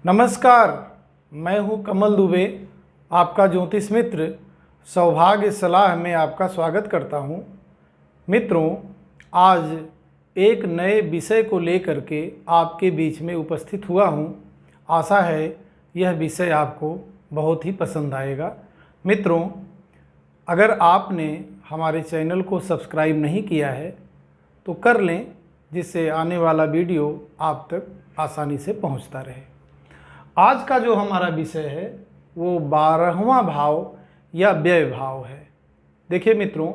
नमस्कार, मैं हूं कमल दुबे, आपका ज्योतिष मित्र। सौभाग्य सलाह में आपका स्वागत करता हूं। मित्रों, आज एक नए विषय को लेकर के आपके बीच में उपस्थित हुआ हूं। आशा है यह विषय आपको बहुत ही पसंद आएगा। मित्रों, अगर आपने हमारे चैनल को सब्सक्राइब नहीं किया है तो कर लें, जिससे आने वाला वीडियो आप तक आसानी से पहुंचता रहे। आज का जो हमारा विषय है वो 12वां भाव या व्यय भाव है। देखिए मित्रों,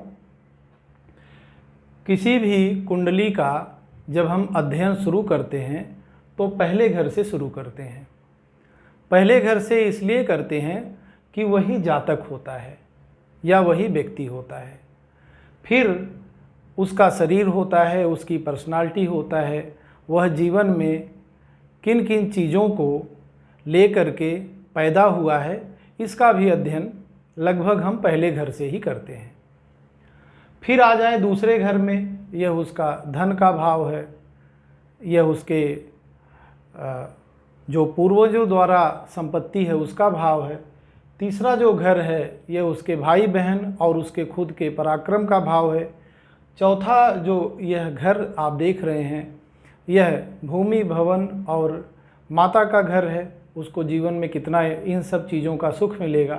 किसी भी कुंडली का जब हम अध्ययन शुरू करते हैं तो पहले घर से शुरू करते हैं। पहले घर से इसलिए करते हैं कि वही जातक होता है या वही व्यक्ति होता है। फिर उसका शरीर होता है, उसकी पर्सनालिटी होता है, वह जीवन में किन किन चीज़ों को लेकर के पैदा हुआ है, इसका भी अध्ययन लगभग हम पहले घर से ही करते हैं। फिर आ जाए दूसरे घर में, यह उसका धन का भाव है, यह उसके जो पूर्वजों द्वारा संपत्ति है उसका भाव है। तीसरा जो घर है यह उसके भाई बहन और उसके खुद के पराक्रम का भाव है। चौथा जो यह घर आप देख रहे हैं यह भूमि भवन और माता का घर है, उसको जीवन में कितना इन सब चीज़ों का सुख मिलेगा।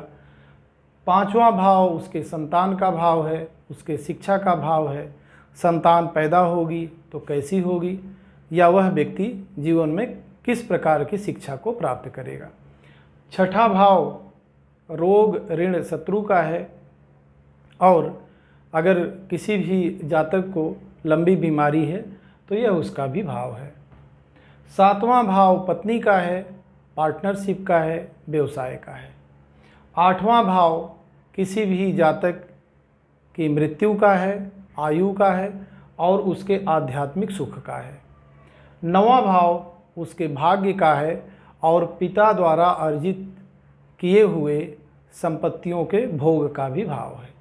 पांचवा भाव उसके संतान का भाव है, उसके शिक्षा का भाव है। संतान पैदा होगी तो कैसी होगी, या वह व्यक्ति जीवन में किस प्रकार की शिक्षा को प्राप्त करेगा। छठा भाव रोग ऋण शत्रु का है, और अगर किसी भी जातक को लंबी बीमारी है तो यह उसका भी भाव है। सातवां भाव पत्नी का है, पार्टनरशिप का है, व्यवसाय का है। आठवां भाव किसी भी जातक की मृत्यु का है, आयु का है और उसके आध्यात्मिक सुख का है। नवां भाव उसके भाग्य का है और पिता द्वारा अर्जित किए हुए संपत्तियों के भोग का भी भाव है।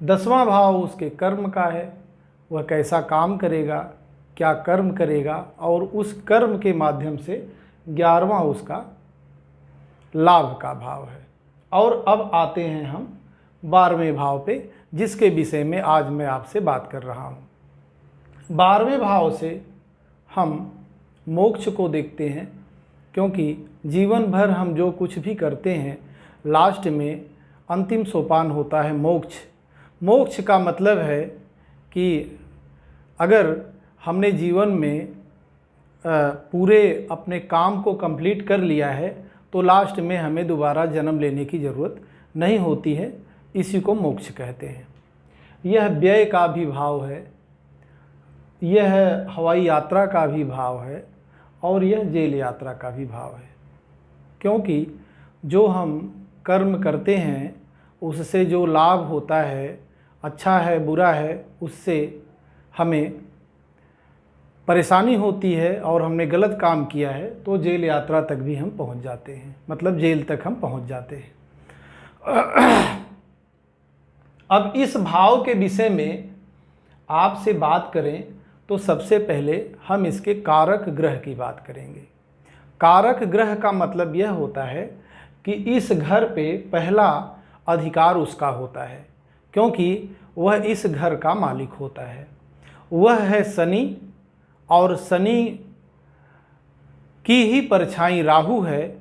10वां भाव उसके कर्म का है, वह कैसा काम करेगा, क्या कर्म करेगा, और उस कर्म के माध्यम से 11वां उसका लाभ का भाव है। और अब आते हैं हम 12वें भाव पे, जिसके विषय में आज मैं आपसे बात कर रहा हूँ। 12वें भाव से हम मोक्ष को देखते हैं, क्योंकि जीवन भर हम जो कुछ भी करते हैं लास्ट में अंतिम सोपान होता है मोक्ष। मोक्ष का मतलब है कि अगर हमने जीवन में पूरे अपने काम को कंप्लीट कर लिया है तो लास्ट में हमें दोबारा जन्म लेने की ज़रूरत नहीं होती है। इसी को मोक्ष कहते हैं। यह व्यय का भी भाव है, यह हवाई यात्रा का भी भाव है और यह जेल यात्रा का भी भाव है। क्योंकि जो हम कर्म करते हैं उससे जो लाभ होता है, अच्छा है बुरा है, उससे हमें परेशानी होती है और हमने गलत काम किया है तो जेल यात्रा तक भी हम पहुंच जाते हैं, मतलब जेल तक हम पहुंच जाते हैं। अब इस भाव के विषय में आपसे बात करें तो सबसे पहले हम इसके कारक ग्रह की बात करेंगे। कारक ग्रह का मतलब यह होता है कि इस घर पे पहला अधिकार उसका होता है, क्योंकि वह इस घर का मालिक होता है। वह है शनि, और शनि की ही परछाई राहु है,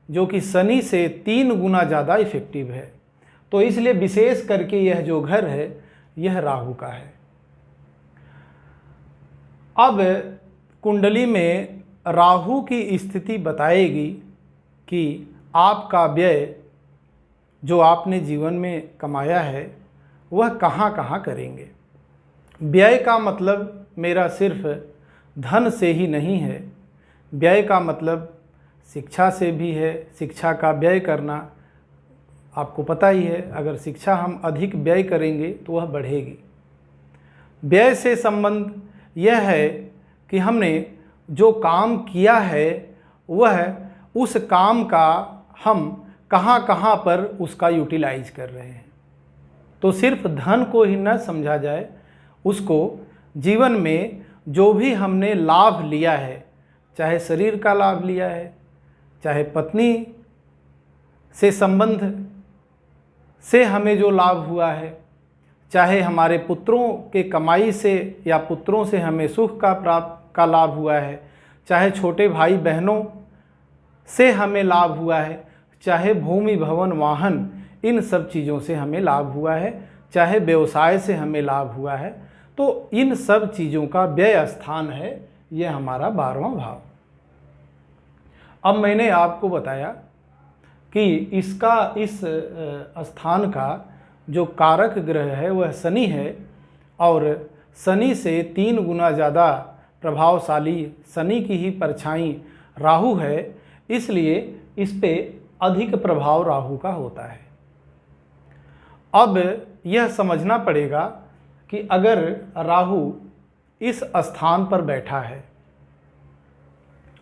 जो कि शनि से 3 गुना ज़्यादा इफेक्टिव है। तो इसलिए विशेष करके यह जो घर है यह राहु का है। अब कुंडली में राहु की स्थिति बताएगी कि आपका व्यय जो आपने जीवन में कमाया है वह कहाँ कहाँ करेंगे। व्यय का मतलब मेरा सिर्फ धन से ही नहीं है, व्यय का मतलब शिक्षा से भी है। शिक्षा का व्यय करना आपको पता ही है, अगर शिक्षा हम अधिक व्यय करेंगे तो वह बढ़ेगी। व्यय से संबंध यह है कि हमने जो काम किया है वह उस काम का हम कहाँ कहाँ पर उसका यूटिलाइज कर रहे हैं। तो सिर्फ धन को ही न समझा जाए, उसको जीवन में जो भी हमने लाभ लिया है, चाहे शरीर का लाभ लिया है, चाहे पत्नी से संबंध से हमें जो लाभ हुआ है, चाहे हमारे पुत्रों के कमाई से या पुत्रों से हमें सुख का लाभ हुआ है, चाहे छोटे भाई बहनों से हमें लाभ हुआ है, चाहे भूमि भवन वाहन इन सब चीज़ों से हमें लाभ हुआ है, चाहे व्यवसाय से हमें लाभ हुआ है, तो इन सब चीज़ों का व्यय स्थान है यह हमारा 12वां भाव। अब मैंने आपको बताया कि इस स्थान का जो कारक ग्रह है वह शनि है, और शनि से 3 गुना ज़्यादा प्रभावशाली शनि की ही परछाई राहु है, इसलिए इस पे अधिक प्रभाव राहु का होता है। अब यह समझना पड़ेगा कि अगर राहु इस स्थान पर बैठा है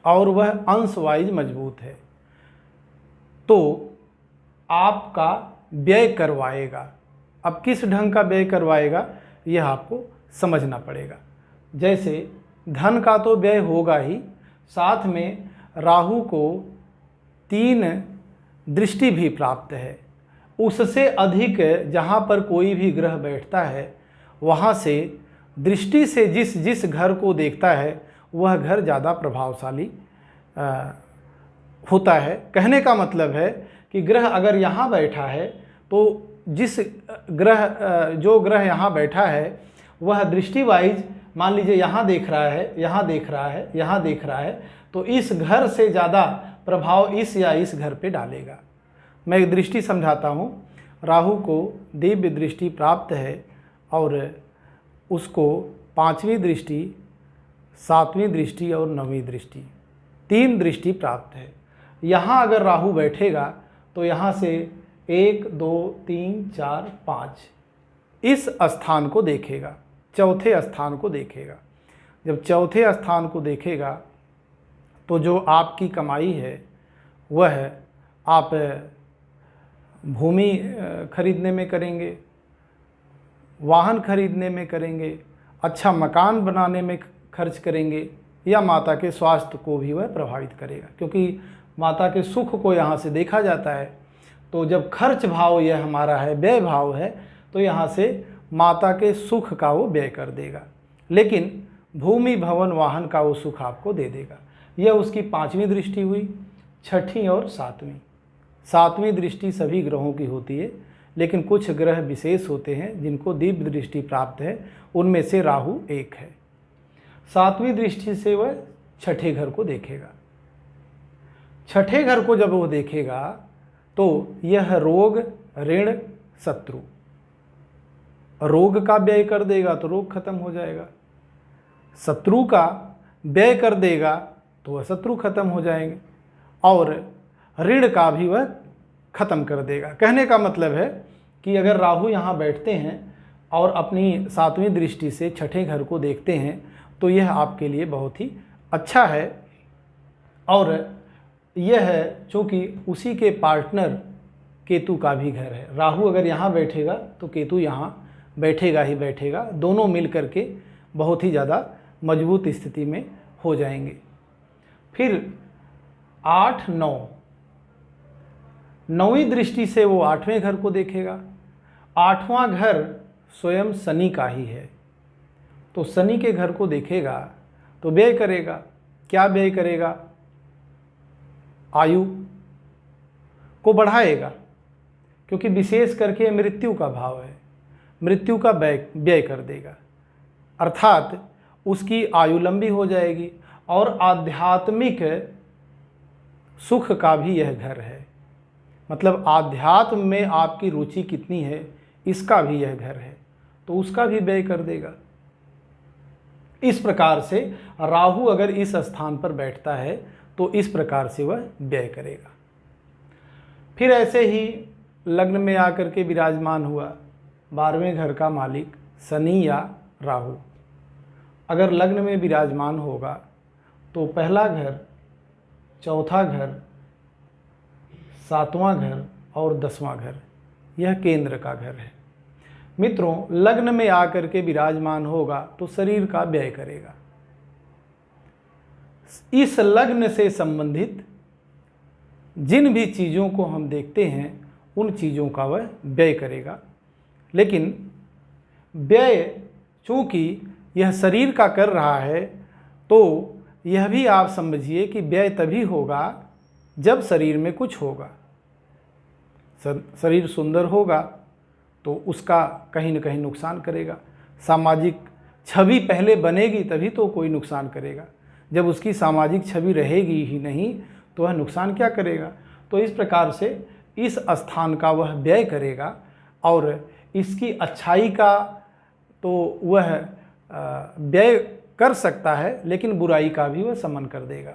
और वह अंशवाइज मजबूत है तो आपका व्यय करवाएगा। अब किस ढंग का व्यय करवाएगा यह आपको समझना पड़ेगा। जैसे धन का तो व्यय होगा ही, साथ में राहु को 3 दृष्टि भी प्राप्त है। उससे अधिक जहाँ पर कोई भी ग्रह बैठता है वहाँ से दृष्टि से जिस घर को देखता है वह घर ज़्यादा प्रभावशाली होता है। कहने का मतलब है कि ग्रह अगर यहाँ बैठा है तो जो ग्रह यहाँ बैठा है वह दृष्टि वाइज मान लीजिए यहाँ देख रहा है, यहाँ देख रहा है, यहाँ देख रहा है, तो इस घर से ज़्यादा प्रभाव इस या इस घर पे डालेगा। मैं एक दृष्टि समझाता हूँ। राहु को दिव्य दृष्टि प्राप्त है और उसको 5वीं दृष्टि, 7वीं दृष्टि और 9वीं दृष्टि, 3 दृष्टि प्राप्त है। यहाँ अगर राहु बैठेगा तो यहाँ से 1 2 3 4 5 इस स्थान को देखेगा, चौथे स्थान को देखेगा। जब चौथे स्थान को देखेगा तो जो आपकी कमाई है वह आप भूमि खरीदने में करेंगे, वाहन खरीदने में करेंगे, अच्छा मकान बनाने में खर्च करेंगे, या माता के स्वास्थ्य को भी वह प्रभावित करेगा, क्योंकि माता के सुख को यहाँ से देखा जाता है। तो जब खर्च भाव यह हमारा है, व्यय भाव है, तो यहाँ से माता के सुख का वो व्यय कर देगा, लेकिन भूमि भवन वाहन का वो सुख आपको दे देगा। यह उसकी 5वीं दृष्टि हुई। 6ठी और 7वीं दृष्टि सभी ग्रहों की होती है, लेकिन कुछ ग्रह विशेष होते हैं जिनको दिव्य दृष्टि प्राप्त है, उनमें से राहु एक है। 7वीं दृष्टि से वह 6ठे घर को देखेगा। 6ठे घर को जब वो देखेगा तो यह रोग, ऋण, शत्रु, रोग का व्यय कर देगा तो रोग खत्म हो जाएगा, शत्रु का व्यय कर देगा तो वह शत्रु खत्म हो जाएंगे, और ऋण का भी वह खत्म कर देगा। कहने का मतलब है कि अगर राहु यहाँ बैठते हैं और अपनी 7वीं दृष्टि से 6ठे घर को देखते हैं तो यह आपके लिए बहुत ही अच्छा है। और यह है चूँकि उसी के पार्टनर केतु का भी घर है। राहु अगर यहाँ बैठेगा तो केतु यहाँ बैठेगा ही बैठेगा, दोनों मिल करके बहुत ही ज़्यादा मजबूत स्थिति में हो जाएंगे। फिर 8 9, 9वीं दृष्टि से वो 8वें घर को देखेगा। 8वां घर स्वयं शनि का ही है, तो शनि के घर को देखेगा तो व्यय करेगा। क्या व्यय करेगा? आयु को बढ़ाएगा, क्योंकि विशेष करके मृत्यु का भाव है, मृत्यु का व्यय कर देगा, अर्थात उसकी आयु लंबी हो जाएगी। और आध्यात्मिक सुख का भी यह घर है, मतलब आध्यात्म में आपकी रुचि कितनी है इसका भी यह घर है, तो उसका भी व्यय कर देगा। इस प्रकार से राहु अगर इस स्थान पर बैठता है तो इस प्रकार से वह व्यय करेगा। फिर ऐसे ही लग्न में आकर के विराजमान हुआ 12वें घर का मालिक शनि या राहु अगर लग्न में विराजमान होगा तो पहला घर, चौथा घर, 7वां घर और 10वां घर यह केंद्र का घर है। मित्रों, लग्न में आकर के विराजमान होगा तो शरीर का व्यय करेगा। इस लग्न से संबंधित जिन भी चीज़ों को हम देखते हैं उन चीज़ों का वह व्यय करेगा। लेकिन व्यय चूँकि यह शरीर का कर रहा है, तो यह भी आप समझिए कि व्यय तभी होगा जब शरीर में कुछ होगा। शरीर सुंदर होगा तो उसका कहीं न कहीं नुकसान करेगा। सामाजिक छवि पहले बनेगी तभी तो कोई नुकसान करेगा। जब उसकी सामाजिक छवि रहेगी ही नहीं तो वह नुकसान क्या करेगा। तो इस प्रकार से इस स्थान का वह व्यय करेगा और इसकी अच्छाई का तो वह व्यय कर सकता है, लेकिन बुराई का भी वह शमन कर देगा।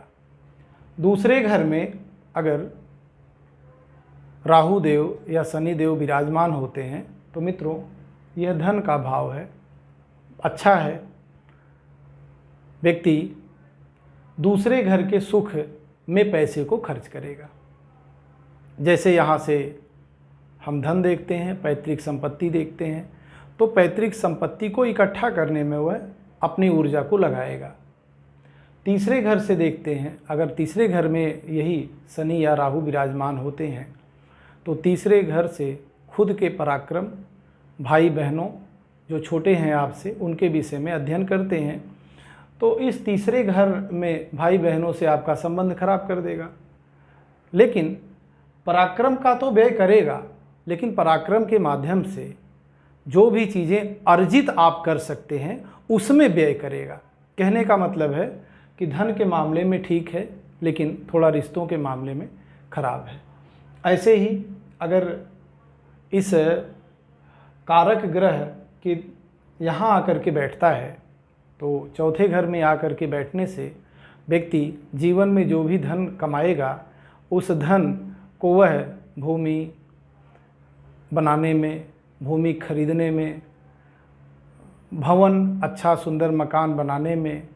दूसरे घर में अगर राहु देव या शनि देव विराजमान होते हैं तो मित्रों यह धन का भाव है, अच्छा है। व्यक्ति दूसरे घर के सुख में पैसे को खर्च करेगा। जैसे यहाँ से हम धन देखते हैं, पैतृक संपत्ति देखते हैं, तो पैतृक संपत्ति को इकट्ठा करने में वह अपनी ऊर्जा को लगाएगा। तीसरे घर से देखते हैं, अगर तीसरे घर में यही शनि या राहु विराजमान होते हैं तो तीसरे घर से खुद के पराक्रम, भाई बहनों जो छोटे हैं आपसे उनके विषय में अध्ययन करते हैं, तो इस तीसरे घर में भाई बहनों से आपका संबंध खराब कर देगा। लेकिन पराक्रम का तो व्यय करेगा, लेकिन पराक्रम के माध्यम से जो भी चीज़ें अर्जित आप कर सकते हैं उसमें व्यय करेगा। कहने का मतलब है कि धन के मामले में ठीक है, लेकिन थोड़ा रिश्तों के मामले में खराब है। ऐसे ही अगर इस कारक ग्रह के यहाँ आकर के बैठता है तो चौथे घर में आकर के बैठने से व्यक्ति जीवन में जो भी धन कमाएगा उस धन को वह भूमि बनाने में, भूमि खरीदने में, भवन अच्छा सुंदर मकान बनाने में,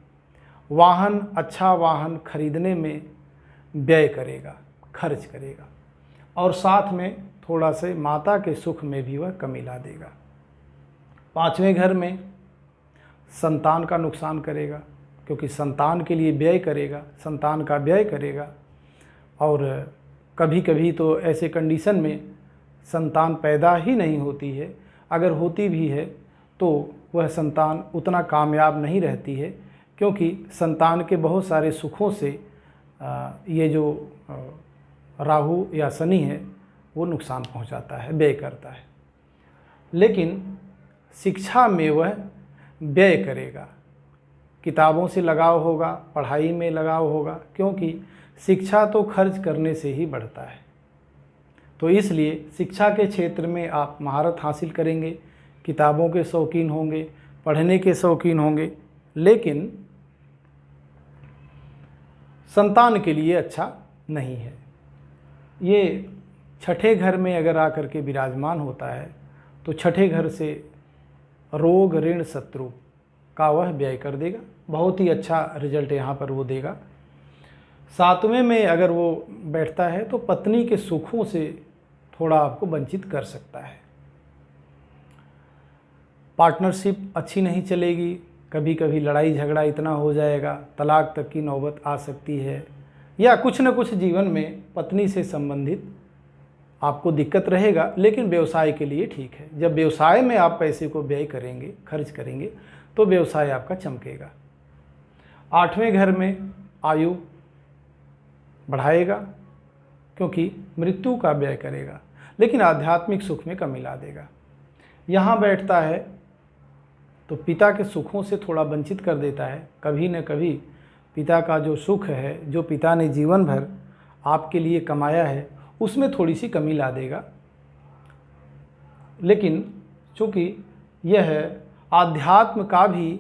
वाहन अच्छा वाहन खरीदने में व्यय करेगा, खर्च करेगा। और साथ में थोड़ा से माता के सुख में भी वह कमी ला देगा। पांचवें घर में संतान का नुकसान करेगा, क्योंकि संतान के लिए व्यय करेगा, संतान का व्यय करेगा। और कभी कभी तो ऐसे कंडीशन में संतान पैदा ही नहीं होती है, अगर होती भी है तो वह संतान उतना कामयाब नहीं रहती है, क्योंकि संतान के बहुत सारे सुखों से ये जो राहु या शनि है वो नुकसान पहुंचाता है, व्यय करता है। लेकिन शिक्षा में वह व्यय करेगा, किताबों से लगाव होगा, पढ़ाई में लगाव होगा, क्योंकि शिक्षा तो खर्च करने से ही बढ़ता है। तो इसलिए शिक्षा के क्षेत्र में आप महारत हासिल करेंगे, किताबों के शौकीन होंगे, पढ़ने के शौकीन होंगे, लेकिन संतान के लिए अच्छा नहीं है। ये छठे घर में अगर आकर के विराजमान होता है तो छठे घर से रोग ऋण शत्रु का वह व्यय कर देगा, बहुत ही अच्छा रिजल्ट यहाँ पर वो देगा। सातवें में अगर वो बैठता है तो पत्नी के सुखों से थोड़ा आपको वंचित कर सकता है। पार्टनरशिप अच्छी नहीं चलेगी, कभी कभी लड़ाई झगड़ा इतना हो जाएगा, तलाक तक की नौबत आ सकती है, या कुछ न कुछ जीवन में पत्नी से संबंधित आपको दिक्कत रहेगा। लेकिन व्यवसाय के लिए ठीक है, जब व्यवसाय में आप पैसे को व्यय करेंगे, खर्च करेंगे, तो व्यवसाय आपका चमकेगा। आठवें घर में आयु बढ़ाएगा, क्योंकि मृत्यु का व्यय करेगा, लेकिन आध्यात्मिक सुख में कमी ला देगा। यहाँ बैठता है तो पिता के सुखों से थोड़ा वंचित कर देता है। कभी न कभी पिता का जो सुख है, जो पिता ने जीवन भर आपके लिए कमाया है, उसमें थोड़ी सी कमी ला देगा। लेकिन चूँकि यह आध्यात्म का भी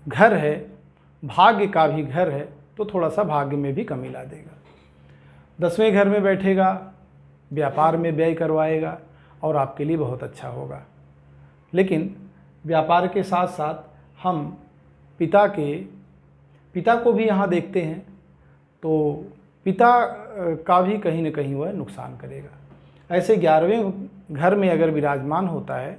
घर है, भाग्य का भी घर है, तो थोड़ा सा भाग्य में भी कमी ला देगा। 10वें घर में बैठेगा, व्यापार में व्यय करवाएगा और आपके लिए बहुत अच्छा होगा। लेकिन व्यापार के साथ साथ हम पिता को भी यहाँ देखते हैं, तो पिता का भी कहीं न कहीं वह नुकसान करेगा। ऐसे 11वें घर में अगर विराजमान होता है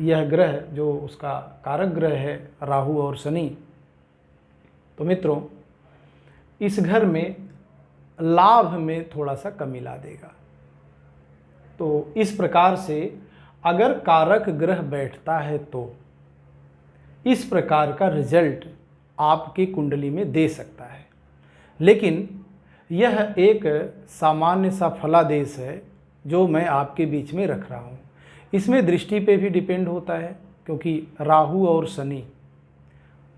यह ग्रह, जो उसका कारक ग्रह है राहु और शनि, तो मित्रों इस घर में लाभ में थोड़ा सा कमी ला देगा। तो इस प्रकार से अगर कारक ग्रह बैठता है तो इस प्रकार का रिजल्ट आपकी कुंडली में दे सकता है। लेकिन यह एक सामान्य सा फलादेश है जो मैं आपके बीच में रख रहा हूँ। इसमें दृष्टि पे भी डिपेंड होता है, क्योंकि राहु और शनि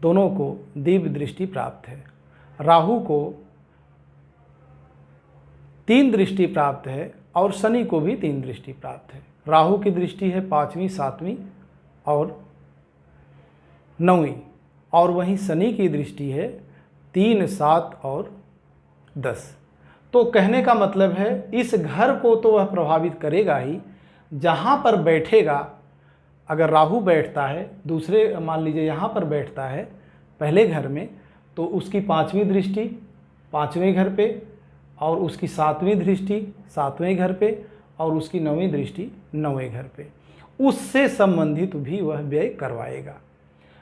दोनों को दिव्य दृष्टि प्राप्त है। राहु को 3 दृष्टि प्राप्त है और शनि को भी 3 दृष्टि प्राप्त है। राहु की दृष्टि है 5वीं, 7वीं और 9वीं, और वहीं शनि की दृष्टि है 3, 7 और 10। तो कहने का मतलब है इस घर को तो वह प्रभावित करेगा ही, जहाँ पर बैठेगा। अगर राहु बैठता है दूसरे, मान लीजिए यहाँ पर बैठता है पहले घर में, तो उसकी 5वीं दृष्टि 5वें घर पे, और उसकी 7वीं दृष्टि 7वें घर पे, और उसकी 9वीं दृष्टि 9वें घर पे, उससे संबंधित भी वह व्यय करवाएगा।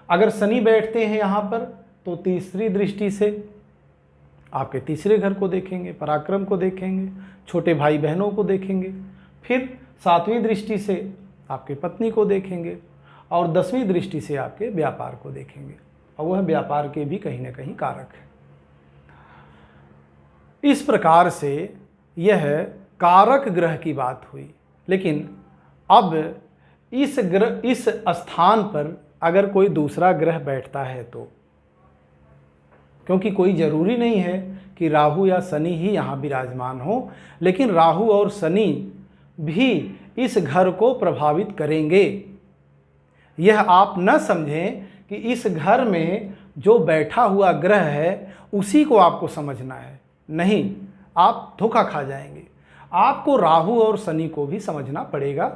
अगर शनि बैठते हैं यहाँ पर तो तीसरी दृष्टि से आपके तीसरे घर को देखेंगे, पराक्रम को देखेंगे, छोटे भाई बहनों को देखेंगे, फिर 7वीं दृष्टि से आपके पत्नी को देखेंगे, और 10वीं दृष्टि से आपके व्यापार को देखेंगे, और वह व्यापार के भी कहीं ना कहीं कारक है। इस प्रकार से यह कारक ग्रह की बात हुई। लेकिन अब इस स्थान पर अगर कोई दूसरा ग्रह बैठता है तो, क्योंकि कोई ज़रूरी नहीं है कि राहु या शनि ही यहाँ विराजमान हो, लेकिन राहु और शनि भी इस घर को प्रभावित करेंगे। यह आप न समझें कि इस घर में जो बैठा हुआ ग्रह है उसी को आपको समझना है, नहीं, आप धोखा खा जाएंगे। आपको राहु और शनि को भी समझना पड़ेगा,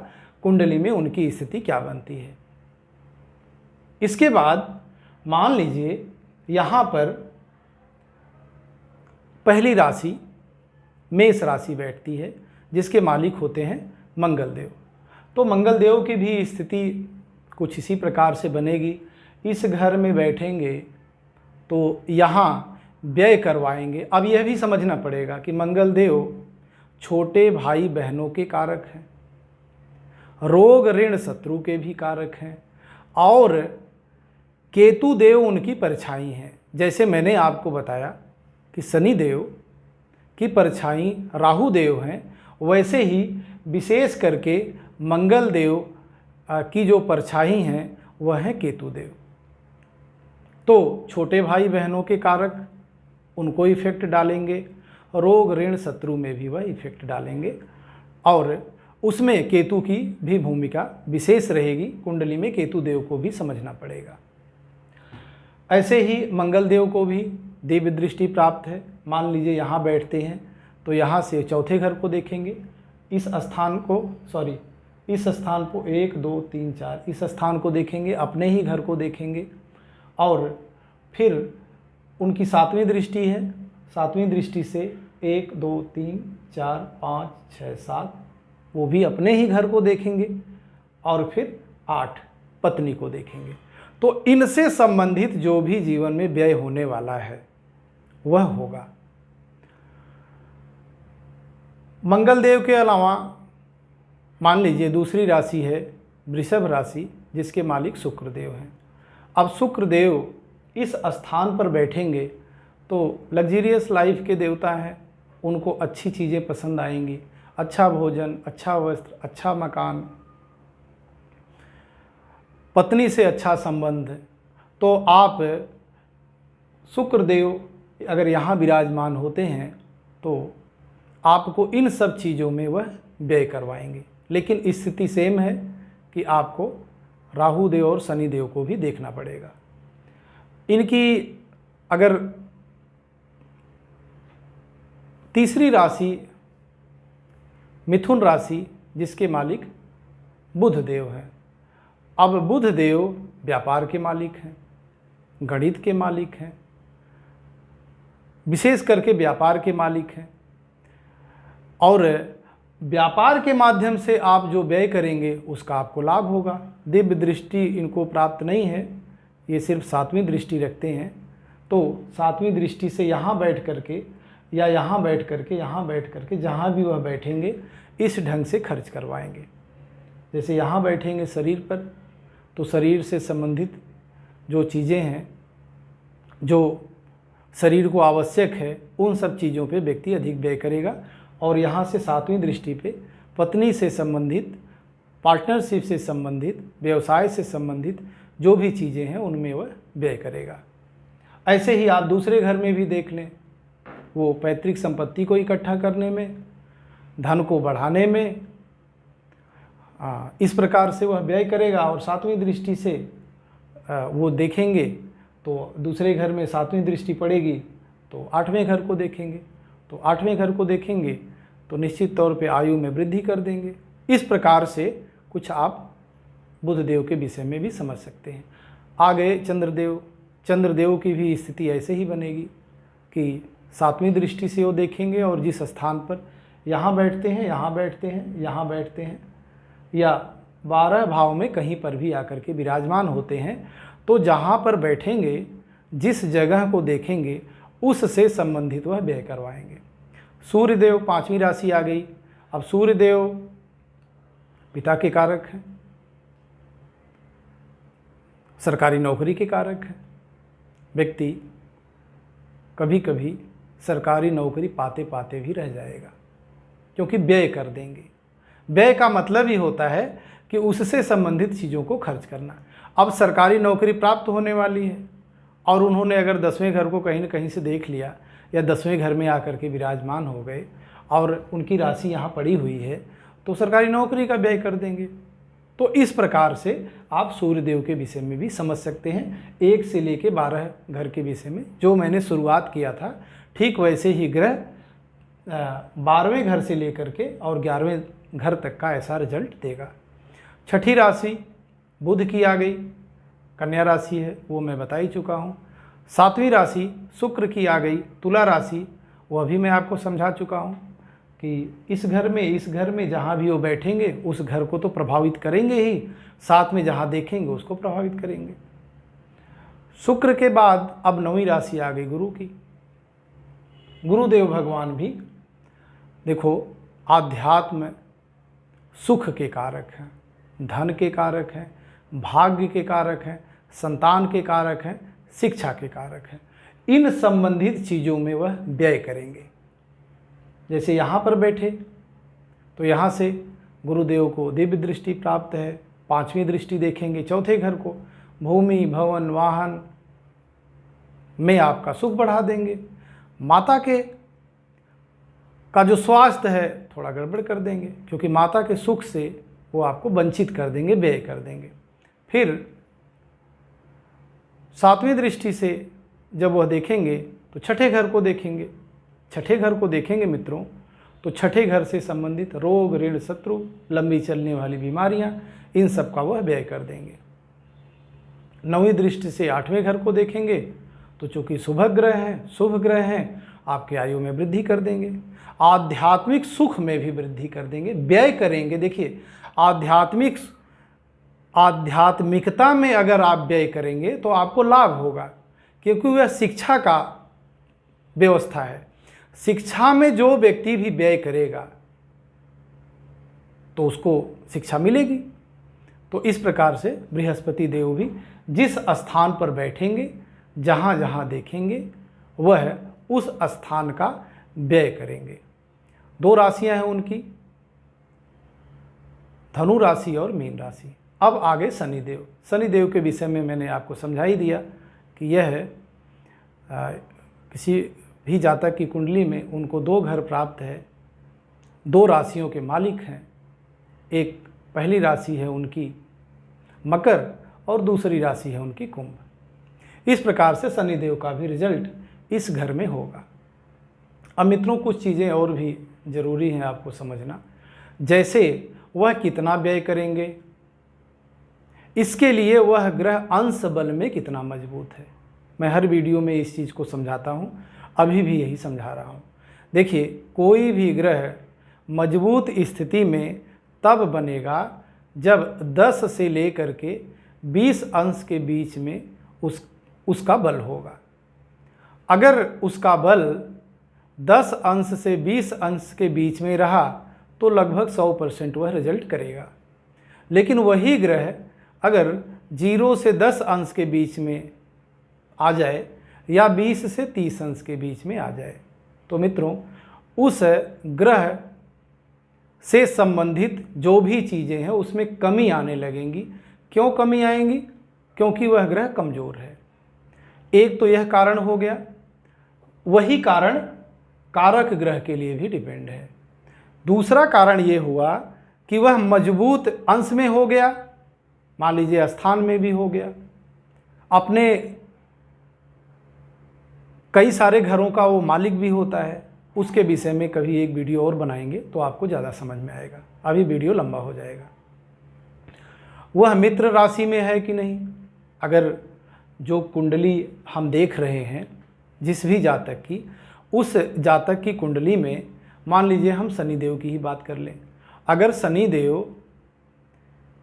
कुंडली में उनकी स्थिति क्या बनती है। इसके बाद मान लीजिए यहाँ पर पहली राशि मेष राशि बैठती है, जिसके मालिक होते हैं मंगल देव। तो मंगल देव की भी स्थिति कुछ इसी प्रकार से बनेगी। इस घर में बैठेंगे तो यहाँ व्यय करवाएंगे। अब यह भी समझना पड़ेगा कि मंगल देव छोटे भाई बहनों के कारक हैं, रोग ऋण शत्रु के भी कारक हैं, और केतु देव उनकी परछाई हैं। जैसे मैंने आपको बताया कि शनि देव की परछाई राहु देव हैं, वैसे ही विशेष करके मंगल देव की जो परछाई हैं वह है केतु देव। तो छोटे भाई बहनों के कारक उनको इफेक्ट डालेंगे, रोग ऋण शत्रु में भी वह इफेक्ट डालेंगे, और उसमें केतु की भी भूमिका विशेष रहेगी। कुंडली में केतु देव को भी समझना पड़ेगा। ऐसे ही मंगल देव को भी दिव्य दृष्टि प्राप्त है। मान लीजिए यहाँ बैठते हैं तो यहाँ से चौथे घर को देखेंगे, इस स्थान को 1, 2, 3, 4 इस स्थान को देखेंगे, अपने ही घर को देखेंगे, और फिर उनकी 7वीं दृष्टि है। 7वीं दृष्टि से 1, 2, 3, 4, 5, 6, 7 वो भी अपने ही घर को देखेंगे, और फिर 8 पत्नी को देखेंगे। तो इनसे संबंधित जो भी जीवन में व्यय होने वाला है वह होगा। मंगल देव के अलावा मान लीजिए दूसरी राशि है वृषभ राशि, जिसके मालिक शुक्र देव हैं। अब शुक्र देव इस स्थान पर बैठेंगे तो लग्जीरियस लाइफ के देवता हैं, उनको अच्छी चीज़ें पसंद आएंगी, अच्छा भोजन, अच्छा वस्त्र, अच्छा मकान, पत्नी से अच्छा संबंध। तो आप शुक्र देव अगर यहाँ विराजमान होते हैं तो आपको इन सब चीज़ों में वह व्यय करवाएंगे। लेकिन स्थिति सेम है कि आपको राहु देव और शनि देव को भी देखना पड़ेगा। इनकी अगर तीसरी राशि मिथुन राशि, जिसके मालिक बुध देव हैं। अब बुध देव व्यापार के मालिक हैं, गणित के मालिक हैं, विशेष करके व्यापार के मालिक हैं, और व्यापार के माध्यम से आप जो व्यय करेंगे उसका आपको लाभ होगा। दिव्य दृष्टि इनको प्राप्त नहीं है, ये सिर्फ 7वीं दृष्टि रखते हैं। तो 7वीं दृष्टि से यहाँ बैठ करके या यहाँ बैठ करके जहाँ भी वह बैठेंगे इस ढंग से खर्च करवाएंगे। जैसे यहाँ बैठेंगे शरीर पर, तो शरीर से संबंधित जो चीज़ें हैं, जो शरीर को आवश्यक है, उन सब चीज़ों पे व्यक्ति अधिक व्यय करेगा। और यहाँ से 7वीं दृष्टि पे पत्नी से संबंधित, पार्टनरशिप से संबंधित, व्यवसाय से संबंधित जो भी चीज़ें हैं उनमें वह व्यय करेगा। ऐसे ही आप दूसरे घर में भी देख लें, वो पैतृक संपत्ति को इकट्ठा करने में, धन को बढ़ाने में, इस प्रकार से वह व्यय करेगा। और 7वीं दृष्टि से वो देखेंगे तो दूसरे घर में 7वीं दृष्टि पड़ेगी तो 8वें घर को देखेंगे, तो 8वें घर को देखेंगे तो निश्चित तौर पे आयु में वृद्धि कर देंगे। इस प्रकार से कुछ आप बुधदेव के विषय में भी समझ सकते हैं। आगे चंद्रदेव की भी स्थिति ऐसे ही बनेगी कि 7वीं दृष्टि से वो देखेंगे और जिस स्थान पर यहाँ बैठते हैं, यहाँ बैठते हैं, यहाँ बैठते हैं, या 12 भाव में कहीं पर भी आकर के विराजमान होते हैं, तो जहाँ पर बैठेंगे, जिस जगह को देखेंगे, उससे संबंधित वह व्यय करवाएंगे। सूर्यदेव 5वीं राशि आ गई। अब सूर्यदेव पिता के कारक हैं, सरकारी नौकरी के कारक हैं। व्यक्ति कभी कभी सरकारी नौकरी पाते पाते भी रह जाएगा, क्योंकि व्यय कर देंगे। व्यय का मतलब ही होता है कि उससे संबंधित चीज़ों को खर्च करना। अब सरकारी नौकरी प्राप्त होने वाली है और उन्होंने अगर 10वें घर को कहीं न कहीं से देख लिया या 10वें घर में आकर के विराजमान हो गए और उनकी राशि यहाँ पड़ी हुई है, तो सरकारी नौकरी का व्यय कर देंगे। तो इस प्रकार से आप सूर्यदेव के विषय में भी समझ सकते हैं। 1 से लेकर 12 घर के विषय में जो मैंने शुरुआत किया था, ठीक वैसे ही ग्रह 12वें घर से लेकर के और 11वें घर तक का ऐसा रिजल्ट देगा। 6ठी राशि बुध की आ गई, कन्या राशि है, वो मैं बता ही चुका हूँ। 7वीं राशि शुक्र की आ गई, तुला राशि, वह भी मैं आपको समझा चुका हूँ कि इस घर में जहाँ भी वो बैठेंगे उस घर को तो प्रभावित करेंगे ही, साथ में जहाँ देखेंगे उसको प्रभावित करेंगे। शुक्र के बाद अब 9वीं राशि आ गई गुरु की। गुरुदेव भगवान भी देखो आध्यात्म सुख के कारक हैं, धन के कारक हैं, भाग्य के कारक हैं, संतान के कारक हैं, शिक्षा के कारक हैं। इन संबंधित चीज़ों में वह व्यय करेंगे। जैसे यहाँ पर बैठे तो यहाँ से गुरुदेव को दिव्य दृष्टि प्राप्त है, 5वीं दृष्टि देखेंगे चौथे घर को, भूमि भवन वाहन में आपका सुख बढ़ा देंगे। माता के का जो स्वास्थ्य है थोड़ा गड़बड़ कर देंगे, क्योंकि माता के सुख से वो आपको वंचित कर देंगे, व्यय कर देंगे। फिर 7वीं दृष्टि से जब वह देखेंगे तो छठे घर को देखेंगे। छठे घर को देखेंगे मित्रों, तो छठे घर से संबंधित रोग, ऋण, शत्रु, लंबी चलने वाली बीमारियां, इन सब का वह व्यय कर देंगे। 9वीं दृष्टि से 8वें घर को देखेंगे तो चूँकि शुभ ग्रह हैं, आपके आयु में वृद्धि कर देंगे, आध्यात्मिक सुख में भी वृद्धि कर देंगे, व्यय करेंगे। देखिए आध्यात्मिकता में अगर आप व्यय करेंगे तो आपको लाभ होगा, क्योंकि वह शिक्षा का व्यवस्था है। शिक्षा में जो व्यक्ति भी व्यय करेगा तो उसको शिक्षा मिलेगी। तो इस प्रकार से बृहस्पति देव भी जिस स्थान पर बैठेंगे, जहाँ जहाँ देखेंगे, वह उस स्थान का व्यय करेंगे। 2 राशियां हैं उनकी, धनु राशि और मीन राशि। अब आगे शनिदेव। शनिदेव के विषय में मैंने आपको समझा ही दिया कि यह किसी भी जातक की कुंडली में उनको 2 घर प्राप्त है, 2 राशियों के मालिक हैं। एक पहली राशि है उनकी मकर और दूसरी राशि है उनकी कुंभ। इस प्रकार से शनिदेव का भी रिजल्ट इस घर में होगा। अब मित्रों कुछ चीज़ें और भी ज़रूरी हैं आपको समझना, जैसे वह कितना व्यय करेंगे, इसके लिए वह ग्रह अंश बल में कितना मजबूत है। मैं हर वीडियो में इस चीज़ को समझाता हूँ, अभी भी यही समझा रहा हूँ। देखिए कोई भी ग्रह मजबूत स्थिति में तब बनेगा जब 10 से लेकर के 20 अंश के बीच में उसका बल होगा। अगर उसका बल 10 अंश से 20 अंश के बीच में रहा तो लगभग 100% वह रिजल्ट करेगा। लेकिन वही ग्रह अगर 0 से 10 अंश के बीच में आ जाए या 20 से 30 अंश के बीच में आ जाए तो मित्रों उस ग्रह से संबंधित जो भी चीज़ें हैं उसमें कमी आने लगेंगी। क्यों कमी आएंगी? क्योंकि वह ग्रह कमज़ोर है। एक तो यह कारण हो गया। वही कारण कारक ग्रह के लिए भी डिपेंड है। दूसरा कारण ये हुआ कि वह मजबूत अंश में हो गया, मान लीजिए स्थान में भी हो गया, अपने कई सारे घरों का वो मालिक भी होता है। उसके विषय में कभी एक वीडियो और बनाएंगे तो आपको ज़्यादा समझ में आएगा, अभी वीडियो लंबा हो जाएगा। वह मित्र राशि में है कि नहीं? अगर जो कुंडली हम देख रहे हैं जिस भी जातक की, उस जातक की कुंडली में मान लीजिए हम शनिदेव की ही बात कर लें। अगर शनिदेव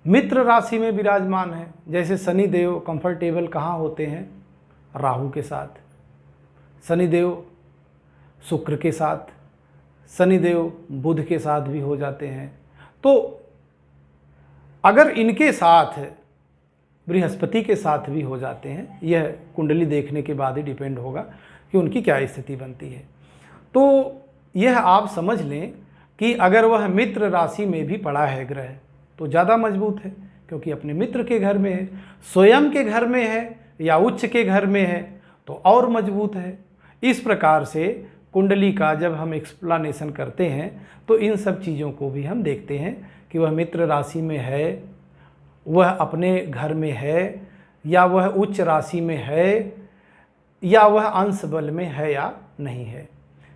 मित्र राशि में विराजमान है, जैसे शनिदेव कंफर्टेबल कहाँ होते हैं? राहु के साथ, शनिदेव शुक्र के साथ, शनिदेव बुध के साथ भी हो जाते हैं। तो अगर इनके साथ बृहस्पति के साथ भी हो जाते हैं, यह कुंडली देखने के बाद ही डिपेंड होगा कि उनकी क्या स्थिति बनती है। तो यह आप समझ लें कि अगर वह मित्र राशि में भी पड़ा है ग्रह तो ज़्यादा मजबूत है, क्योंकि अपने मित्र के घर में है, स्वयं के घर में है या उच्च के घर में है तो और मजबूत है। इस प्रकार से कुंडली का जब हम एक्सप्लेनेशन करते हैं तो इन सब चीज़ों को भी हम देखते हैं कि वह मित्र राशि में है, वह अपने घर में है, या वह उच्च राशि में है, या वह अंश बल में है या नहीं है।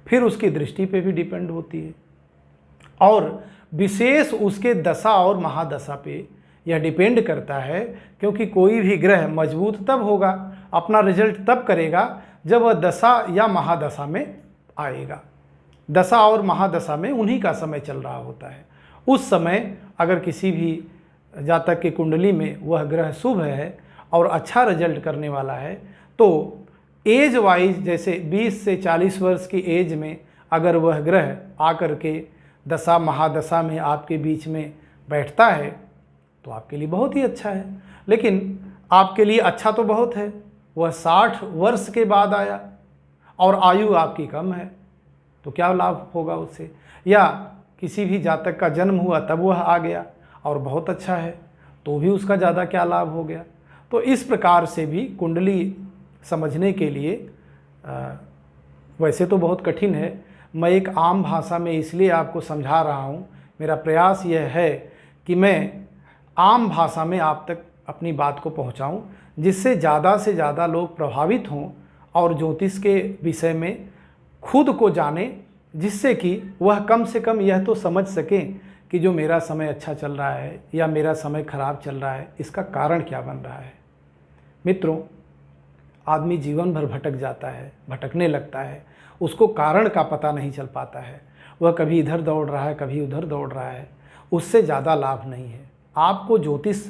फिर उसकी दृष्टि पे भी डिपेंड होती है और विशेष उसके दशा और महादशा पे यह डिपेंड करता है, क्योंकि कोई भी ग्रह मजबूत तब होगा, अपना रिजल्ट तब करेगा जब वह दशा या महादशा में आएगा। दशा और महादशा में उन्हीं का समय चल रहा होता है। उस समय अगर किसी भी जातक की कुंडली में वह ग्रह शुभ है और अच्छा रिजल्ट करने वाला है तो एज वाइज, जैसे 20 से 40 वर्ष की एज में अगर वह ग्रह आकर के दशा महादशा में आपके बीच में बैठता है तो आपके लिए बहुत ही अच्छा है। लेकिन आपके लिए अच्छा तो बहुत है, वह 60 वर्ष के बाद आया और आयु आपकी कम है तो क्या लाभ होगा उससे? या किसी भी जातक का जन्म हुआ तब वह आ गया और बहुत अच्छा है तो भी उसका ज़्यादा क्या लाभ हो गया? तो इस प्रकार से भी कुंडली समझने के लिए वैसे तो बहुत कठिन है, मैं एक आम भाषा में इसलिए आपको समझा रहा हूँ। मेरा प्रयास यह है कि मैं आम भाषा में आप तक अपनी बात को पहुँचाऊँ, जिससे ज़्यादा लोग प्रभावित हों और ज्योतिष के विषय में खुद को जाने, जिससे कि वह कम से कम यह तो समझ सकें कि जो मेरा समय अच्छा चल रहा है या मेरा समय खराब चल रहा है इसका कारण क्या बन रहा है। मित्रों, आदमी जीवन भर भटक जाता है, भटकने लगता है, उसको कारण का पता नहीं चल पाता है। वह कभी इधर दौड़ रहा है, कभी उधर दौड़ रहा है, उससे ज़्यादा लाभ नहीं है। आपको ज्योतिष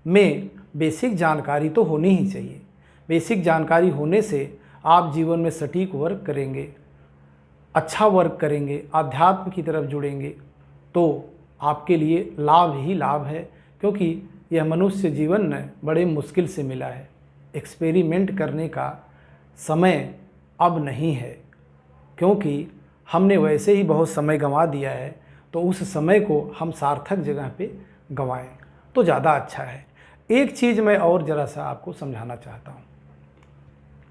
में बेसिक जानकारी तो होनी ही चाहिए। बेसिक जानकारी होने से आप जीवन में सटीक वर्क करेंगे, अच्छा वर्क करेंगे, आध्यात्म की तरफ जुड़ेंगे तो आपके लिए लाभ ही लाभ है, क्योंकि यह मनुष्य जीवन में बड़े मुश्किल से मिला है। एक्सपेरिमेंट करने का समय अब नहीं है, क्योंकि हमने वैसे ही बहुत समय गंवा दिया है, तो उस समय को हम सार्थक जगह पे गंवाएं तो ज़्यादा अच्छा है। एक चीज़ मैं और ज़रा सा आपको समझाना चाहता हूँ।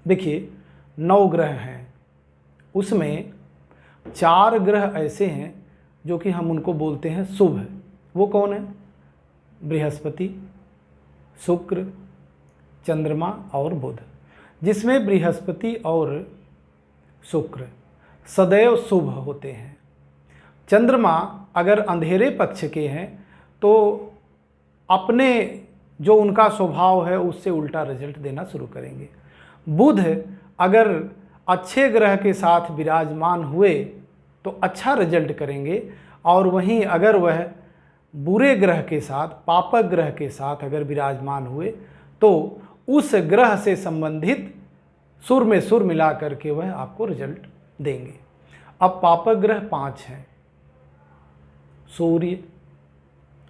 देखिए, 9 ग्रह हैं, उसमें 4 ग्रह ऐसे हैं जो कि हम उनको बोलते हैं शुभ। वो कौन है? बृहस्पति, शुक्र, चंद्रमा और बुध। जिसमें बृहस्पति और शुक्र सदैव शुभ होते हैं। चंद्रमा अगर अंधेरे पक्ष के हैं तो अपने जो उनका स्वभाव है उससे उल्टा रिजल्ट देना शुरू करेंगे। बुध अगर अच्छे ग्रह के साथ विराजमान हुए तो अच्छा रिजल्ट करेंगे, और वहीं अगर वह बुरे ग्रह के साथ, पापक ग्रह के साथ अगर विराजमान हुए तो उस ग्रह से संबंधित सुर में सुर मिला करके वह आपको रिजल्ट देंगे। अब पापक ग्रह 5 हैं: सूर्य,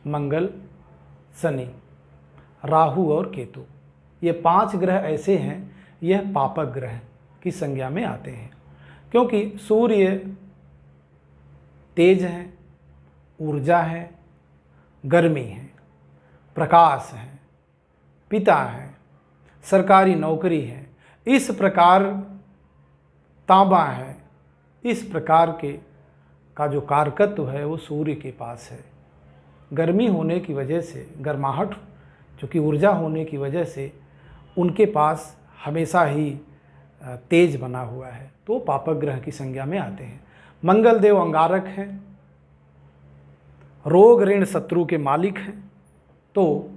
मंगल, शनि, राहु और केतु। ये 5 ग्रह ऐसे हैं, यह पापक ग्रह की संज्ञा में आते हैं, क्योंकि सूर्य तेज है, ऊर्जा है, गर्मी है, प्रकाश है, पिता है, सरकारी नौकरी है, इस प्रकार तांबा है, इस प्रकार के का जो कारकत्व है वो सूर्य के पास है। गर्मी होने की वजह से, गर्माहट चूँकि ऊर्जा होने की वजह से उनके पास हमेशा ही तेज बना हुआ है, तो पापक ग्रह की संज्ञा में आते हैं। मंगल देव अंगारक हैं, रोग ऋण शत्रु के मालिक हैं, तो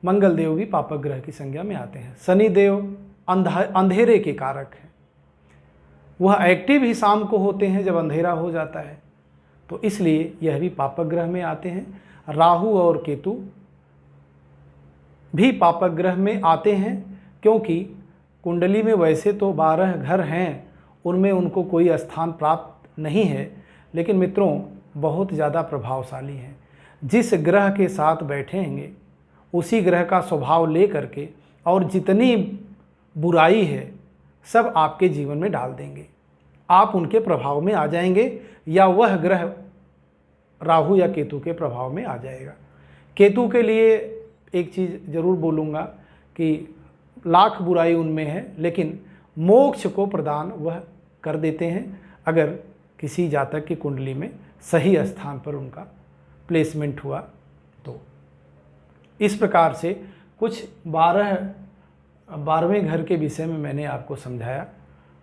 मंगल देव भी पापक ग्रह की संज्ञा में आते हैं। शनि देव अंधेरे के कारक हैं, वह एक्टिव ही शाम को होते हैं जब अंधेरा हो जाता है, तो इसलिए यह भी पापक ग्रह में आते हैं। राहु और केतु भी पापक ग्रह में आते हैं, क्योंकि कुंडली में वैसे तो 12 घर हैं, उनमें उनको कोई स्थान प्राप्त नहीं है, लेकिन मित्रों बहुत ज़्यादा प्रभावशाली हैं। जिस ग्रह के साथ बैठेंगे उसी ग्रह का स्वभाव ले करके और जितनी बुराई है सब आपके जीवन में डाल देंगे, आप उनके प्रभाव में आ जाएंगे या वह ग्रह राहु या केतु के प्रभाव में आ जाएगा। केतु के लिए एक चीज़ ज़रूर बोलूँगा कि लाख बुराई उनमें है, लेकिन मोक्ष को प्रदान वह कर देते हैं अगर किसी जातक की कुंडली में सही स्थान पर उनका प्लेसमेंट हुआ तो। इस प्रकार से कुछ 12वें घर के विषय में मैंने आपको समझाया,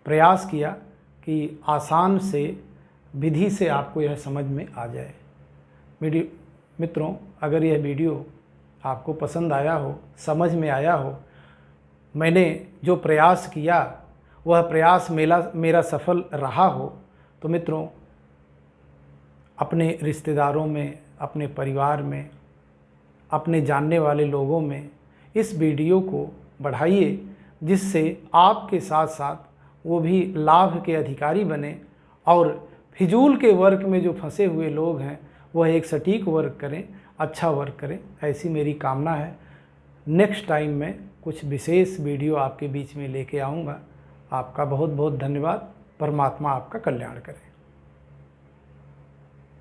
प्रयास किया कि आसान से विधि से आपको यह समझ में आ जाए। मित्रों, अगर यह वीडियो आपको पसंद आया हो, समझ में आया हो, मैंने जो प्रयास किया वह प्रयास मेरा सफल रहा हो, तो मित्रों अपने रिश्तेदारों में, अपने परिवार में, अपने जानने वाले लोगों में इस वीडियो को बढ़ाइए, जिससे आपके साथ साथ वो भी लाभ के अधिकारी बने और फिजूल के वर्क में जो फंसे हुए लोग हैं वह एक सटीक वर्क करें, अच्छा वर्क करें, ऐसी मेरी कामना है। नेक्स्ट टाइम मैं कुछ विशेष वीडियो आपके बीच में लेके आऊँगा। आपका बहुत बहुत धन्यवाद। परमात्मा आपका कल्याण करे।